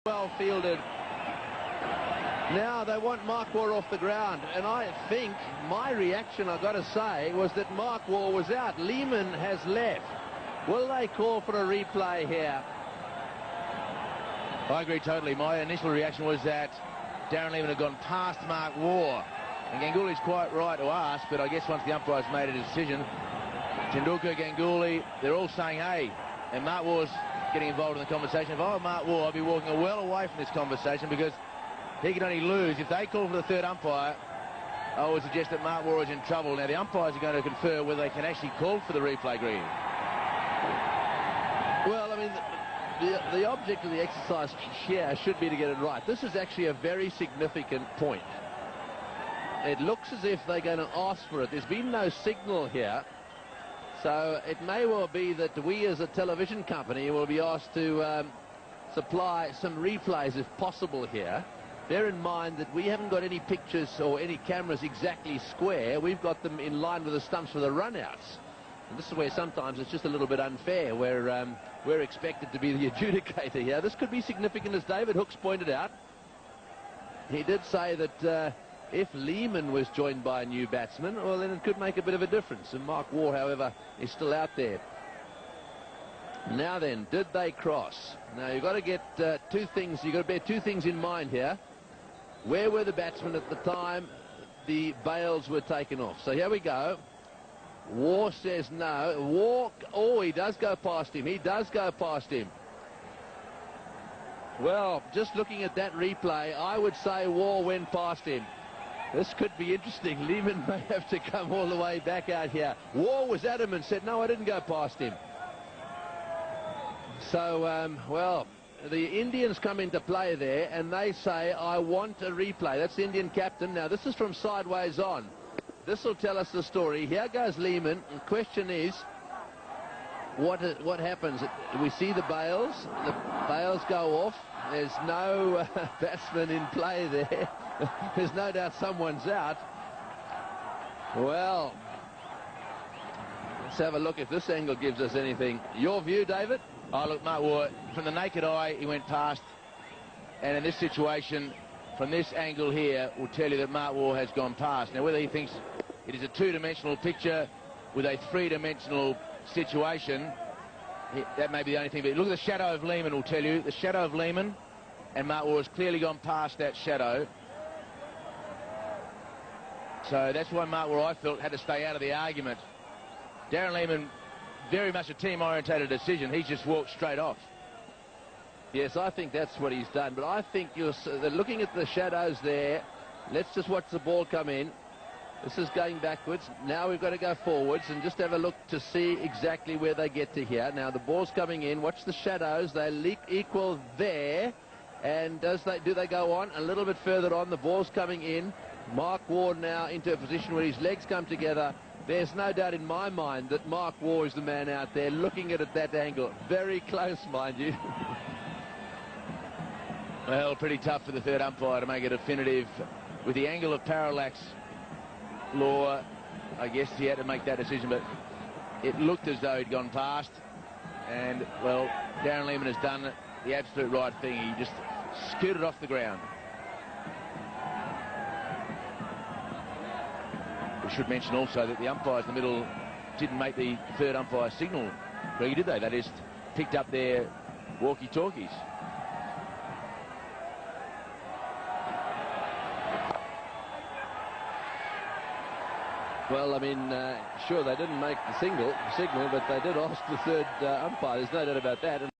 Well fielded. Now they want Mark Waugh off the ground, and I think my reaction, I've got to say, was that Mark Waugh was out. Lehman has left. Will they call for a replay here? I agree totally. My initial reaction was that Darren Lehman had gone past Mark Waugh, and Gangulli's quite right to ask, but I guess once the umpire's made a decision, Tendulkar, Ganguly, they're all saying, hey, and Mark Waugh's getting involved in the conversation. If I were Mark Waugh, I'd be walking well away from this conversation, because he can only lose. If they call for the third umpire, I would suggest that Mark Waugh is in trouble. Now, the umpires are going to confer whether they can actually call for the replay green. Well, I mean, the object of the exercise here should be to get it right. This is actually a very significant point. It looks as if they're going to ask for it. There's been no signal here. So it may well be that we as a television company will be asked to supply some replays if possible here. Bear in mind that we haven't got any pictures or any cameras exactly square. We've got them in line with the stumps for the runouts. And this is where sometimes it's just a little bit unfair, where we're expected to be the adjudicator here. This could be significant, as David Hooks pointed out. He did say that if Lehman was joined by a new batsman, well, then it could make a bit of a difference. And Mark Waugh, however, is still out there. Now then, did they cross? Now, you've got to get two things. You've got to bear two things in mind here. Where were the batsmen at the time the bails were taken off? So here we go. Waugh says no. Waugh, oh, he does go past him. He does go past him. Well, just looking at that replay, I would say Waugh went past him. This could be interesting. Lehman may have to come all the way back out here. Waugh was adamant, said, no, I didn't go past him. So, well, the Indians come into play there, and they say, I want a replay. That's the Indian captain. Now, this is from sideways on. This will tell us the story. Here goes Lehman. The question is, what happens? We see the bails. The bails go off. There's no batsman in play there. There's no doubt someone's out. Well, let's have a look if this angle gives us anything. Your view, David? Oh, look, Mark Waugh, from the naked eye, he went past. And in this situation, from this angle here, will tell you that Mark Waugh has gone past. Now, whether he thinks it is a two-dimensional picture with a three-dimensional situation, that may be the only thing. But look at the shadow of Lehman, will tell you. The shadow of Lehman, and Mark Waugh has clearly gone past that shadow. So that's why Mark Waugh, I felt, had to stay out of the argument. Darren Lehman, very much a team-orientated decision. He's just walked straight off. Yes, I think that's what he's done. But I think you're looking at the shadows there. Let's just watch the ball come in. This is going backwards. Now we've got to go forwards and just have a look to see exactly where they get to here. Now the ball's coming in. Watch the shadows. They equal there. And do they go on? A little bit further on. The ball's coming in. Mark Waugh now into a position where his legs come together. There's no doubt in my mind that Mark Waugh is the man out there looking at it at that angle. Very close, mind you. Well, pretty tough for the third umpire to make it definitive. With the angle of parallax law, I guess he had to make that decision, but it looked as though he'd gone past. And, well, Darren Lehman has done the absolute right thing. He just scooted off the ground. We should mention also that the umpires in the middle didn't make the third umpire signal. Really, did they? They just picked up their walkie-talkies. Well, I mean, sure, they didn't make the signal, but they did ask the third umpire. There's no doubt about that.